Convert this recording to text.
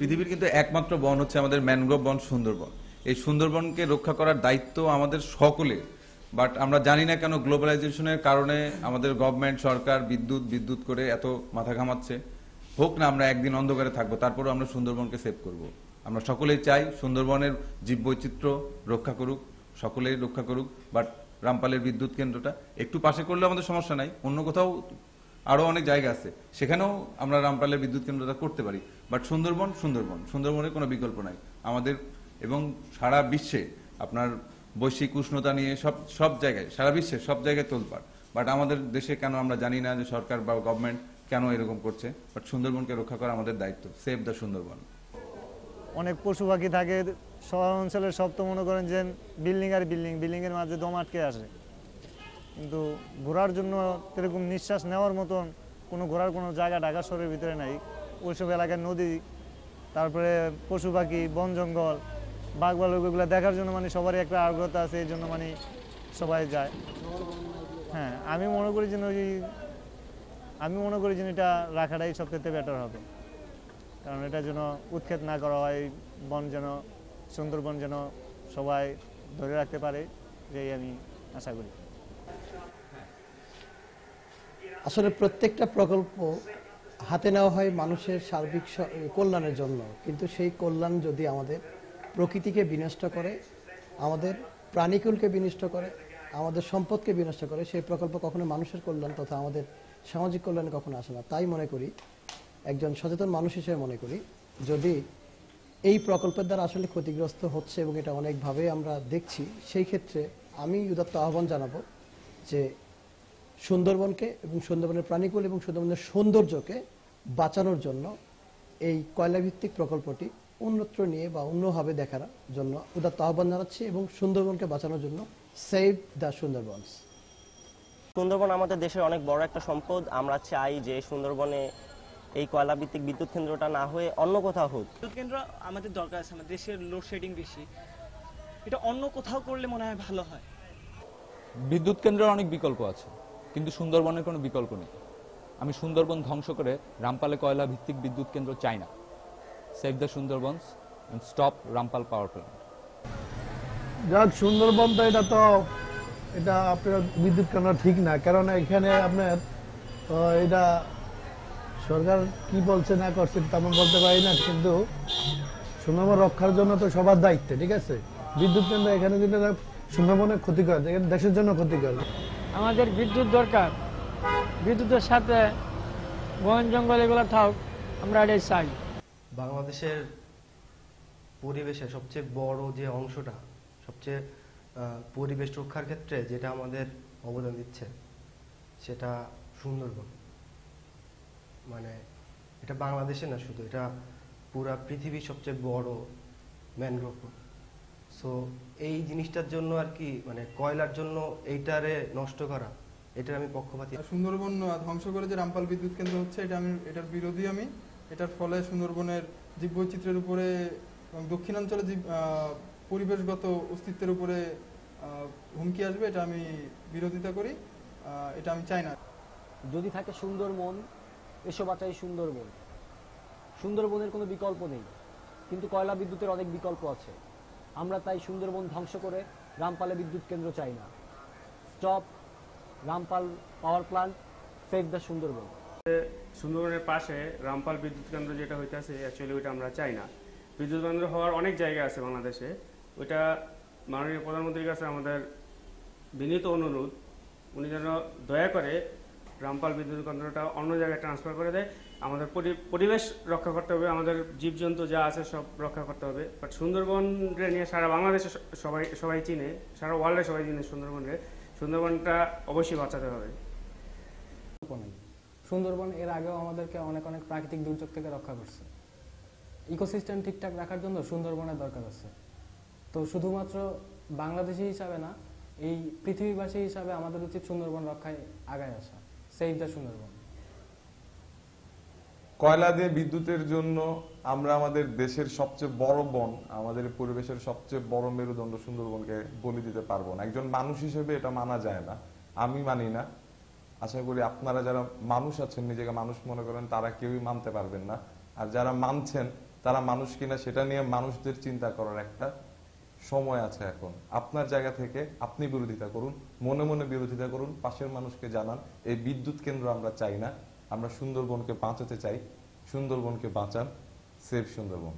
পৃথিবীর কিন্তু একমাত্র বন হচ্ছে আমাদের ম্যানগ্রোভ বন, সুন্দরবন। এই সুন্দরবনকে রক্ষা করার দায়িত্ব আমাদের সকলের। বাট আমরা জানি না কেন গ্লোবালাইজেশনের কারণে আমাদের গভর্নমেন্ট, সরকার বিদ্যুৎ বিদ্যুৎ করে এত মাথা ঘামাচ্ছে। হোক না, আমরা একদিন অন্ধকারে থাকবো, তারপরেও আমরা সুন্দরবনকে সেভ করব। আমরা সকলেই চাই সুন্দরবনের জীববৈচিত্র্য রক্ষা করুক, সকলেই রক্ষা করুক। বাট রামপালের বিদ্যুৎ কেন্দ্রটা একটু পাশে করলে আমাদের সমস্যা নাই, অন্য কোথাও আরো অনেক জায়গা আছে, সেখানেও আমরা রামপালের বিদ্যুৎ কেন্দ্রটা করতে পারি। বাট সুন্দরবন, সুন্দরবন, সুন্দরবনের কোনো বিকল্প নাই আমাদের। এবং সারা বিশ্বে আপনার বৈশ্বিক উষ্ণতা নিয়ে সব সব জায়গায়, সারা বিশ্বে সব জায়গায় তোলপাড়। বাট আমাদের দেশে কেন আমরা জানি না যে সরকার বা গভর্নমেন্ট কেন এরকম করছে। বাট সুন্দরবনকে রক্ষা করা আমাদের দায়িত্ব। Save the Sundarban. অনেক পশু পাখি থাকে শহর অঞ্চলের, সব তো মনে করেন যে বিল্ডিং আর বিল্ডিং, বিল্ডিংয়ের মাঝে দম আটকে আসে। কিন্তু ঘোরার জন্য এরকম নিঃশ্বাস নেওয়ার মতন কোনো ঘোরার কোনো জায়গা ঢাকা শহরের ভিতরে নাই। ওইসব এলাকার নদী, তারপরে পশু পাখি, বন জঙ্গল, বাঘ ভালুক, এগুলো দেখার জন্য মানে সবারই একটা আগ্রহতা আছে, এই জন্য মানে সবাই যায়। হ্যাঁ, আমি মনে করি যে এটা রাখাটাই সবথেকে বেটার হবে। কারণ এটা যেন উৎখাত না করা হয়, বন যেন, সুন্দরবন যেন সবাই ধরে রাখতে পারে, যেই আমি আশা করি। আসলে প্রত্যেকটা প্রকল্প হাতে নেওয়া হয় মানুষের সার্বিক কল্যাণের জন্য, কিন্তু সেই কল্যাণ যদি আমাদের প্রকৃতিকে বিনষ্ট করে, আমাদের প্রাণীকুলকে বিনষ্ট করে, আমাদের সম্পদকে বিনষ্ট করে, সেই প্রকল্প কখনো মানুষের কল্যাণ তথা আমাদের সামাজিক কল্যাণে কখনো আসে না। তাই মনে করি, একজন সচেতন মানুষ হিসেবে মনে করি, যদি এই প্রকল্পের দ্বারা আসলে ক্ষতিগ্রস্ত হচ্ছে এবং এটা অনেকভাবে আমরা দেখছি, সেই ক্ষেত্রে আমি উদাত্ত আহ্বান জানাবো যে সুন্দরবনকে এবং সুন্দরবনের প্রাণীকুল এবং সুন্দরবনের সৌন্দর্যকে বাঁচানোর জন্য এই কয়লাভিত্তিক প্রকল্পটি অন্যত্র নিয়ে বা অন্যভাবে দেখার জন্য উদাত্ত আহ্বান জানাচ্ছি এবং সুন্দরবনকে বাঁচানোর জন্য সেভ দ্য সুন্দরবনস। সুন্দরবন আমাদের দেশের অনেক বড় একটা সম্পদ। আমরা চাই যে সুন্দরবনে এই কয়লাভিত্তিক বিদ্যুৎ কেন্দ্রটা না হয়ে অন্য কোথাও হোক। বিদ্যুৎ কেন্দ্র আমাদের দরকার আছে, আমাদের দেশের লোডশেডিং বেশি, এটা অন্য কোথাও করলে মনে হয় ভালো হয়। বিদ্যুৎ কেন্দ্রের অনেক বিকল্প আছে, কিন্তু সুন্দরবনের কোনো বিকল্প নেই। আমি সুন্দরবন ধ্বংস করে রামপালে কয়লা ভিত্তিক বিদ্যুৎ কেন্দ্র চাই না। Save the Sundarbans and stop Rampal power plant. যাক, সুন্দরবন তো এটা আপনার বিদ্যুৎ কেন্দ্র ঠিক না, কারণ এখানে আপনার এটা সরকার কি বলছে না করছে তেমন বলতে পারি না, কিন্তু সুন্দরবন রক্ষার জন্য তো সবার দায়িত্ব, ঠিক আছে। বিদ্যুৎ কেন্দ্র এখানে যদি সুন্দরবনের ক্ষতি করে, দেশের জন্য ক্ষতি করে। আমাদের বিদ্যুৎ দরকার, বিদ্যুতের সাথে বন জঙ্গল এগুলো থাক, আমরা এটাই চাই। বাংলাদেশের পরিবেশের সবচেয়ে বড় যে অংশটা, সবচেয়ে পরিবেশ রক্ষার ক্ষেত্রে যেটা আমাদের অবদান দিচ্ছে, সেটা সুন্দরবন। মানে এটা বাংলাদেশে না শুধু, এটা পুরা পৃথিবীর সবচেয়ে বড় ম্যানগ্রোভ। সো এই জিনিসটার জন্য আর কি, মানে কয়লার জন্য এইটারে নষ্ট করা, এটার আমি পক্ষপাতী। সুন্দরবন ধ্বংস করে যে রামপাল বিদ্যুৎ কেন্দ্র হচ্ছে, এটার বিরোধী আমি। এটার ফলে সুন্দরবনের জীববৈচিত্র্যের উপরে এবং দক্ষিণাঞ্চলে পরিবেশগত অস্তিত্বের উপরে হুমকি আসবে, এটা আমি বিরোধিতা করি, এটা আমি চাই না। যদি থাকে সুন্দরবন, এসব বাঁচাই সুন্দরবন। সুন্দরবনের কোনো বিকল্প নেই, কিন্তু কয়লা বিদ্যুতের অনেক বিকল্প আছে। আমরা তাই সুন্দরবন ধ্বংস করে রামপালে বিদ্যুৎ কেন্দ্র চাই না। Stop Rampal power plant, save the Sundarban. সুন্দরবনের পাশে রামপাল বিদ্যুৎ কেন্দ্র যেটা হইতেছে, অ্যাকচুয়ালি ওইটা আমরা চাই না। বিদ্যুৎ কেন্দ্র হওয়ার অনেক জায়গা আছে বাংলাদেশে, ওইটা মাননীয় প্রধানমন্ত্রীর কাছে আমাদের বিনীত অনুরোধ, উনি যেন দয়া করে রামপাল বিদ্যুৎ কেন্দ্রটা অন্য জায়গায় ট্রান্সফার করে দেয়। আমাদের পরিবেশ রক্ষা করতে হবে, আমাদের জীবজন্তু যা আছে সব রক্ষা করতে হবে। বাট সুন্দরবনরে নিয়ে সারা বাংলাদেশে সবাই চিনে, সারা ওয়ার্ল্ডে সবাই চিনে সুন্দরবনটা অবশ্যই বাঁচাতে হবে। সুন্দরবন এর আগেও আমাদেরকে অনেক অনেক প্রাকৃতিক দুর্যোগ থেকে রক্ষা করছে। ইকোসিস্টেম ঠিকঠাক রাখার জন্য সুন্দরবনের দরকার আছে। তো শুধুমাত্র বাংলাদেশি হিসাবে না, এই পৃথিবীবাসী হিসাবে আমাদের উচিত সুন্দরবন রক্ষায় আগায় আসা। Save the Sundarban. কয়লা দিয়ে বিদ্যুতের জন্য আমরা আমাদের দেশের সবচেয়ে বড় বন, আমাদের পরিবেশের সবচেয়ে বড় মেরুদণ্ড সুন্দরবনকে বলি দিতে পারবো না। একজন মানুষ হিসেবে এটা মানা যায় না, আমি মানি না। আশা করি আপনারা যারা মানুষ আছেন, নিজেকে মানুষ মনে করেন, তারা কেউই মানতে পারবেন না। আর যারা মানছেন তারা মানুষ কিনা সেটা নিয়ে মানুষদের চিন্তা করার একটা সময় আছে এখন। আপনার জায়গা থেকে আপনি বিরোধিতা করুন, মনে মনে বিরোধিতা করুন, পাশের মানুষকে জানান এই বিদ্যুৎ কেন্দ্র আমরা চাই না, আমরা সুন্দরবনকে বাঁচাতে চাই, সুন্দরবনকে বাঁচান, সেভ সুন্দরবন।